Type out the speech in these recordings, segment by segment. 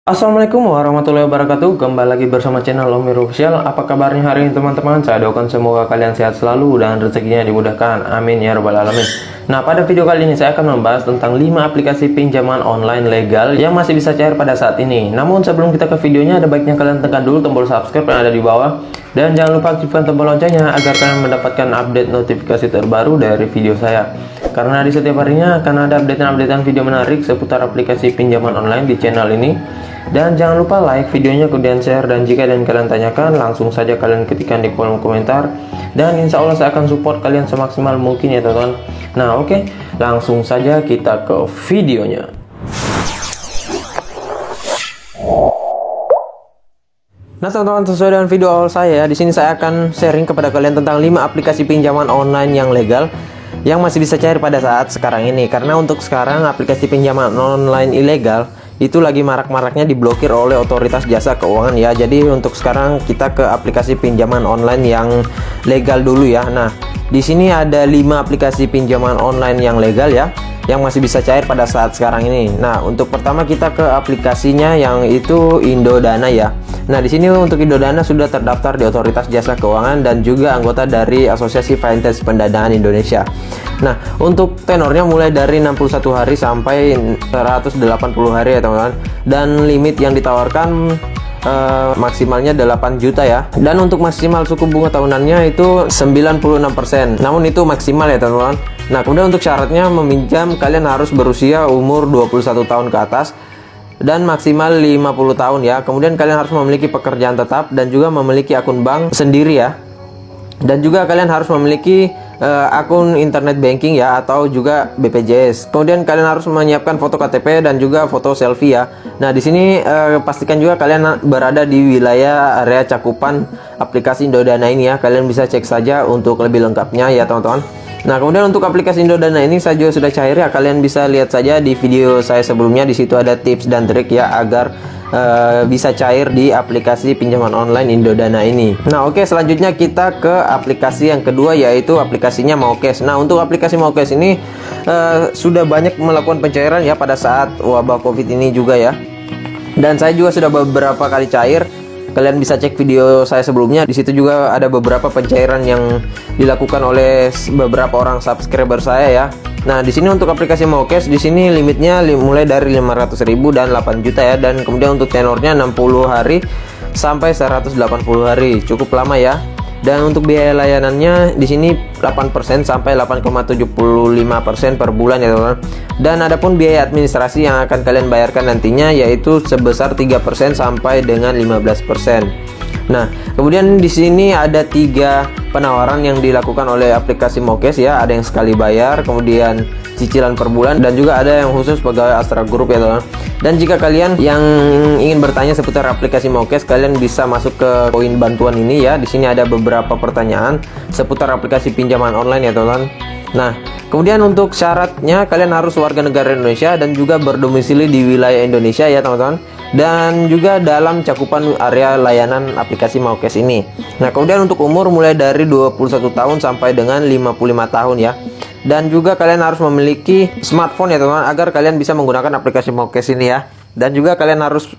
Assalamualaikum warahmatullahi wabarakatuh. Kembali lagi bersama channel Om Mir Official. Apa kabarnya hari ini teman-teman? Saya doakan semoga kalian sehat selalu dan rezekinya dimudahkan. Amin ya rabbal alamin. Nah, pada video kali ini saya akan membahas tentang 5 aplikasi pinjaman online legal yang masih bisa cair pada saat ini. Namun sebelum kita ke videonya, ada baiknya kalian tekan dulu tombol subscribe yang ada di bawah. Dan jangan lupa aktifkan tombol loncengnya agar kalian mendapatkan update notifikasi terbaru dari video saya. Karena di setiap harinya akan ada update-updatean video menarik seputar aplikasi pinjaman online di channel ini. Dan jangan lupa like videonya, kemudian share, dan jika ada yang kalian tanyakan langsung saja kalian ketikkan di kolom komentar, dan insya Allah saya akan support kalian semaksimal mungkin ya teman-teman. Nah oke, langsung saja kita ke videonya. Nah teman-teman, sesuai dengan video awal saya, di sini saya akan sharing kepada kalian tentang 5 aplikasi pinjaman online yang legal yang masih bisa cair pada saat sekarang ini. Karena untuk sekarang aplikasi pinjaman online ilegal itu lagi marak-maraknya diblokir oleh otoritas jasa keuangan ya. Jadi untuk sekarang kita ke aplikasi pinjaman online yang legal dulu ya. Nah, di sini ada 5 aplikasi pinjaman online yang legal ya, yang masih bisa cair pada saat sekarang ini. Nah, untuk pertama kita ke aplikasinya yang itu Indodana ya. Nah, di sini untuk Indodana sudah terdaftar di Otoritas Jasa Keuangan dan juga anggota dari Asosiasi Fintech Pendanaan Indonesia. Nah, untuk tenornya mulai dari 61 hari sampai 180 hari ya teman-teman. Dan limit yang ditawarkan maksimalnya 8 juta ya. Dan untuk maksimal suku bunga tahunannya itu 96%. Namun itu maksimal ya teman-teman. Nah, kemudian untuk syaratnya meminjam kalian harus berusia umur 21 tahun ke atas dan maksimal 50 tahun ya. Kemudian kalian harus memiliki pekerjaan tetap dan juga memiliki akun bank sendiri ya. Dan juga kalian harus memiliki akun internet banking ya, atau juga BPJS. Kemudian kalian harus menyiapkan foto KTP dan juga foto selfie ya. Nah, di sini pastikan juga kalian berada di wilayah area cakupan aplikasi Indodana ini ya. Kalian bisa cek saja untuk lebih lengkapnya ya teman-teman. Nah, kemudian untuk aplikasi Indodana ini saya juga sudah cair ya. Kalian bisa lihat saja di video saya sebelumnya, di situ ada tips dan trik ya agar bisa cair di aplikasi pinjaman online Indodana ini. Nah oke, selanjutnya kita ke aplikasi yang kedua, yaitu aplikasinya Maucash. Nah, untuk aplikasi Maucash ini sudah banyak melakukan pencairan ya pada saat wabah COVID ini juga ya. Dan saya juga sudah beberapa kali cair. Kalian bisa cek video saya sebelumnya. Di situ juga ada beberapa pencairan yang dilakukan oleh beberapa orang subscriber saya ya. Nah, di sini untuk aplikasi Maucash di sini limitnya mulai dari 500.000 dan 8 juta ya. Dan kemudian untuk tenornya 60 hari sampai 180 hari. Cukup lama ya. Dan untuk biaya layanannya di sini 8% sampai 8,75% per bulan ya teman-teman. Dan adapun biaya administrasi yang akan kalian bayarkan nantinya yaitu sebesar 3% sampai dengan 15%. Nah, kemudian di sini ada 3 penawaran yang dilakukan oleh aplikasi Maucash ya. Ada yang sekali bayar, kemudian cicilan per bulan, dan juga ada yang khusus pegawai Astra Group ya teman-teman. Dan jika kalian yang ingin bertanya seputar aplikasi Maucash, kalian bisa masuk ke poin bantuan ini ya. Di sini ada beberapa pertanyaan seputar aplikasi pinjaman online ya teman-teman. Nah, kemudian untuk syaratnya kalian harus warga negara Indonesia dan juga berdomisili di wilayah Indonesia ya teman-teman. Dan juga dalam cakupan area layanan aplikasi Maucash ini. Nah, kemudian untuk umur mulai dari 21 tahun sampai dengan 55 tahun ya. Dan juga kalian harus memiliki smartphone ya teman-teman agar kalian bisa menggunakan aplikasi Maucash ini ya. Dan juga kalian harus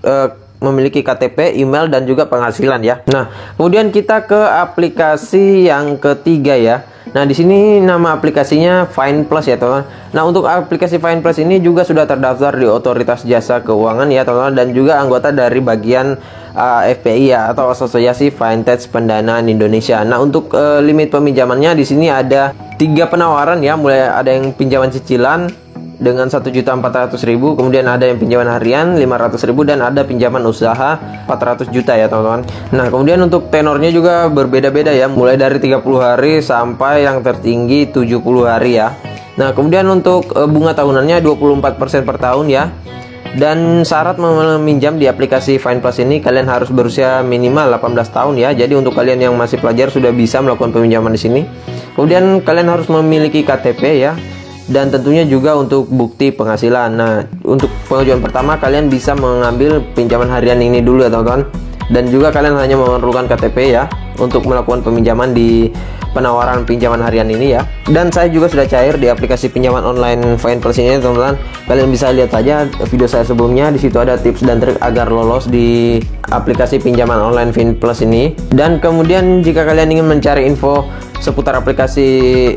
memiliki KTP, email, dan juga penghasilan ya. Nah, kemudian kita ke aplikasi yang ketiga ya. Nah, di sini nama aplikasinya FindPlus ya teman-teman. Nah, untuk aplikasi FindPlus ini juga sudah terdaftar di Otoritas Jasa Keuangan ya teman-teman, dan juga anggota dari bagian FPI ya, atau Asosiasi Fintech Pendanaan Indonesia. Nah, untuk limit peminjamannya di sini ada 3 penawaran ya. Mulai ada yang pinjaman cicilan dengan 1.400.000, kemudian ada yang pinjaman harian 500.000, dan ada pinjaman usaha 400 juta ya teman-teman. Nah, kemudian untuk tenornya juga berbeda-beda ya, mulai dari 30 hari sampai yang tertinggi 70 hari ya. Nah, kemudian untuk bunga tahunannya 24% per tahun ya. Dan syarat meminjam di aplikasi FindPlus ini kalian harus berusia minimal 18 tahun ya. Jadi untuk kalian yang masih pelajar sudah bisa melakukan peminjaman di sini. Kemudian kalian harus memiliki KTP ya. Dan tentunya juga untuk bukti penghasilan. Nah, untuk pengajuan pertama kalian bisa mengambil pinjaman harian ini dulu ya teman-teman. Dan juga kalian hanya memerlukan KTP ya untuk melakukan peminjaman di penawaran pinjaman harian ini ya. Dan saya juga sudah cair di aplikasi pinjaman online Finplus ini teman-teman. Kalian bisa lihat saja video saya sebelumnya, di situ ada tips dan trik agar lolos di aplikasi pinjaman online Finplus ini. Dan kemudian jika kalian ingin mencari info seputar aplikasi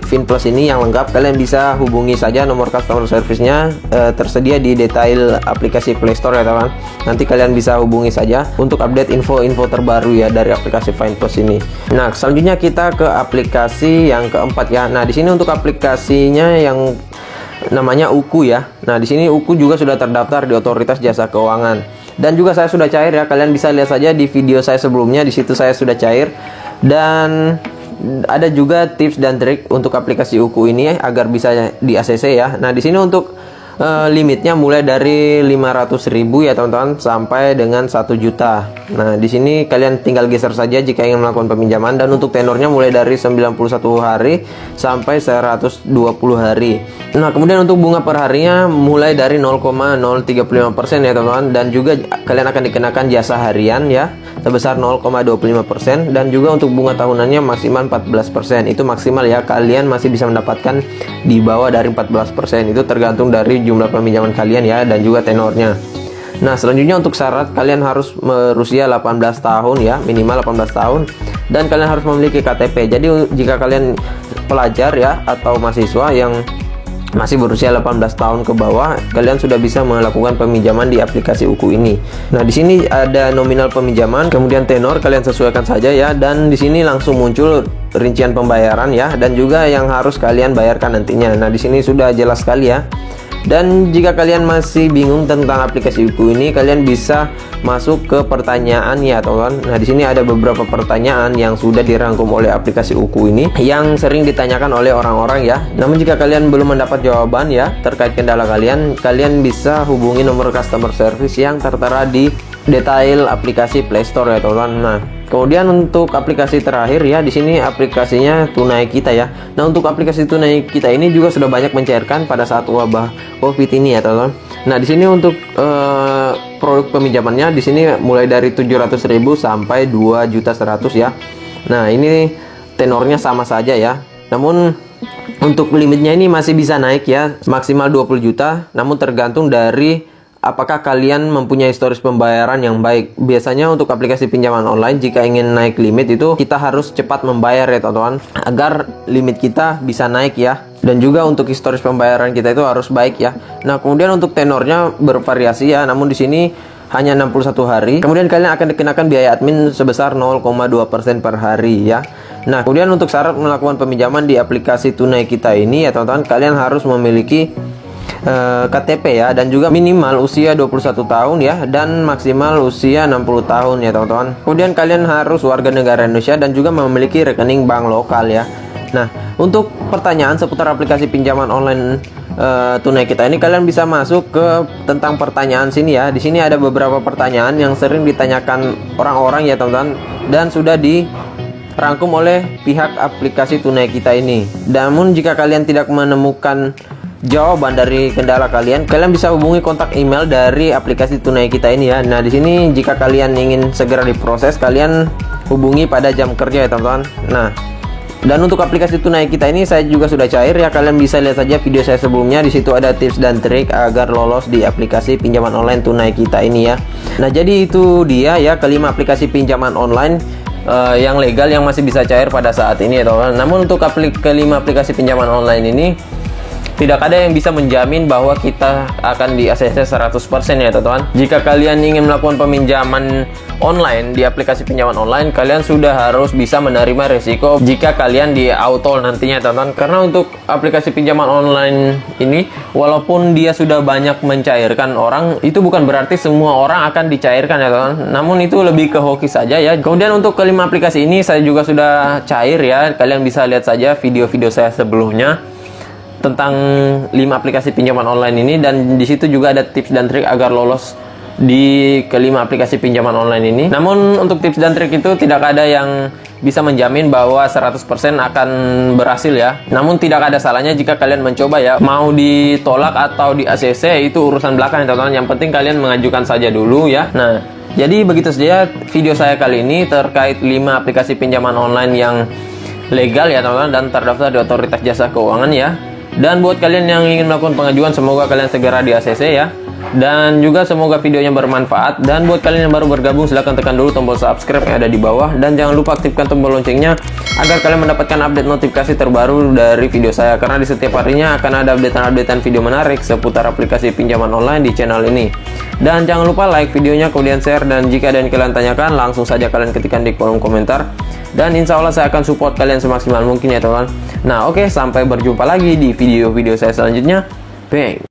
Finplus ini yang lengkap, kalian bisa hubungi saja nomor customer service-nya, tersedia di detail aplikasi Play Store ya teman. Nanti kalian bisa hubungi saja untuk update info-info terbaru ya dari aplikasi Finplus ini. Nah, selanjutnya kita ke aplikasi yang keempat ya. Nah, di sini untuk aplikasinya yang namanya Uku ya. Nah, di sini Uku juga sudah terdaftar di Otoritas Jasa Keuangan. Dan juga saya sudah cair ya. Kalian bisa lihat saja di video saya sebelumnya, di situ saya sudah cair. Dan ada juga tips dan trik untuk aplikasi Uku ini agar bisa di ACC ya. Nah, di sini untuk limitnya mulai dari 500.000 ya teman-teman sampai dengan 1 juta. Nah, di sini kalian tinggal geser saja jika ingin melakukan peminjaman, dan untuk tenornya mulai dari 91 hari sampai 120 hari. Nah, kemudian untuk bunga per harinya mulai dari 0,035% ya teman-teman, dan juga kalian akan dikenakan jasa harian ya sebesar 0,25%, dan juga untuk bunga tahunannya maksimal 14%. Itu maksimal ya, kalian masih bisa mendapatkan di bawah dari 14%. Itu tergantung dari jumlah peminjaman kalian ya, dan juga tenornya. Nah, selanjutnya untuk syarat, kalian harus berusia 18 tahun ya, minimal 18 tahun, dan kalian harus memiliki KTP. Jadi jika kalian pelajar ya atau mahasiswa yang masih berusia 18 tahun ke bawah, kalian sudah bisa melakukan peminjaman di aplikasi Uku ini. Nah, di sini ada nominal peminjaman, kemudian tenor kalian sesuaikan saja ya, dan di sini langsung muncul rincian pembayaran ya, dan juga yang harus kalian bayarkan nantinya. Nah, di sini sudah jelas sekali ya. Dan jika kalian masih bingung tentang aplikasi Uku ini, kalian bisa masuk ke pertanyaan ya teman-teman. Nah, di sini ada beberapa pertanyaan yang sudah dirangkum oleh aplikasi Uku ini yang sering ditanyakan oleh orang-orang ya. Namun jika kalian belum mendapat jawaban ya terkait kendala kalian, kalian bisa hubungi nomor customer service yang tertera di detail aplikasi Play Store ya teman-teman. Nah, kemudian untuk aplikasi terakhir ya, di sini aplikasinya Tunai Kita ya. Nah, untuk aplikasi Tunai Kita ini juga sudah banyak mencairkan pada saat wabah Covid ini ya teman-teman. Nah, di sini untuk produk peminjamannya di sini mulai dari 700.000 sampai 2.100.000 ya. Nah, ini tenornya sama saja ya. Namun untuk limitnya ini masih bisa naik ya, maksimal 20 juta. Namun tergantung dari apakah kalian mempunyai historis pembayaran yang baik. Biasanya untuk aplikasi pinjaman online, jika ingin naik limit itu kita harus cepat membayar ya teman-teman, agar limit kita bisa naik ya. Dan juga untuk historis pembayaran kita itu harus baik ya. Nah, kemudian untuk tenornya bervariasi ya, namun di sini hanya 61 hari. Kemudian kalian akan dikenakan biaya admin sebesar 0,2% per hari ya. Nah, kemudian untuk syarat melakukan peminjaman di aplikasi Tunai Kita ini ya teman-teman, kalian harus memiliki KTP ya, dan juga minimal usia 21 tahun ya, dan maksimal usia 60 tahun ya teman-teman. Kemudian kalian harus warga negara Indonesia dan juga memiliki rekening bank lokal ya. Nah, untuk pertanyaan seputar aplikasi pinjaman online Tunai Kita ini, kalian bisa masuk ke tentang pertanyaan sini ya. Di sini ada beberapa pertanyaan yang sering ditanyakan orang-orang ya teman-teman, dan sudah dirangkum oleh pihak aplikasi Tunai Kita ini. Namun jika kalian tidak menemukan jawaban dari kendala kalian, kalian bisa hubungi kontak email dari aplikasi Tunai Kita ini ya. Nah, di sini jika kalian ingin segera diproses, kalian hubungi pada jam kerja ya teman-teman. Nah, dan untuk aplikasi Tunai Kita ini saya juga sudah cair ya. Kalian bisa lihat saja video saya sebelumnya, di situ ada tips dan trik agar lolos di aplikasi pinjaman online Tunai Kita ini ya. Nah, jadi itu dia ya kelima aplikasi pinjaman online yang legal yang masih bisa cair pada saat ini ya teman-teman. Namun untuk kelima aplikasi pinjaman online ini tidak ada yang bisa menjamin bahwa kita akan di ACC 100% ya teman-teman. Jika kalian ingin melakukan peminjaman online di aplikasi pinjaman online, kalian sudah harus bisa menerima risiko jika kalian di auto nantinya teman-teman. Karena untuk aplikasi pinjaman online ini, walaupun dia sudah banyak mencairkan orang, itu bukan berarti semua orang akan dicairkan ya teman-teman. Namun itu lebih ke hoki saja ya. Kemudian untuk kelima aplikasi ini saya juga sudah cair ya. Kalian bisa lihat saja video-video saya sebelumnya tentang 5 aplikasi pinjaman online ini, dan di situ juga ada tips dan trik agar lolos di kelima aplikasi pinjaman online ini. Namun untuk tips dan trik itu tidak ada yang bisa menjamin bahwa 100% akan berhasil ya. Namun tidak ada salahnya jika kalian mencoba ya. Mau ditolak atau di ACC itu urusan belakang ya teman-teman. Yang penting kalian mengajukan saja dulu ya. Nah, jadi begitu saja video saya kali ini terkait 5 aplikasi pinjaman online yang legal ya teman-teman, dan terdaftar di Otoritas Jasa Keuangan ya. Dan buat kalian yang ingin melakukan pengajuan, semoga kalian segera di ACC ya. Dan juga semoga videonya bermanfaat. Dan buat kalian yang baru bergabung, silahkan tekan dulu tombol subscribe yang ada di bawah. Dan jangan lupa aktifkan tombol loncengnya agar kalian mendapatkan update notifikasi terbaru dari video saya. Karena di setiap harinya akan ada updatean video menarik seputar aplikasi pinjaman online di channel ini. Dan jangan lupa like videonya, kemudian share. Dan jika ada yang kalian tanyakan, langsung saja kalian ketikkan di kolom komentar. Dan insya Allah saya akan support kalian semaksimal mungkin ya teman-teman. Nah oke, sampai berjumpa lagi di video-video saya selanjutnya. Bye.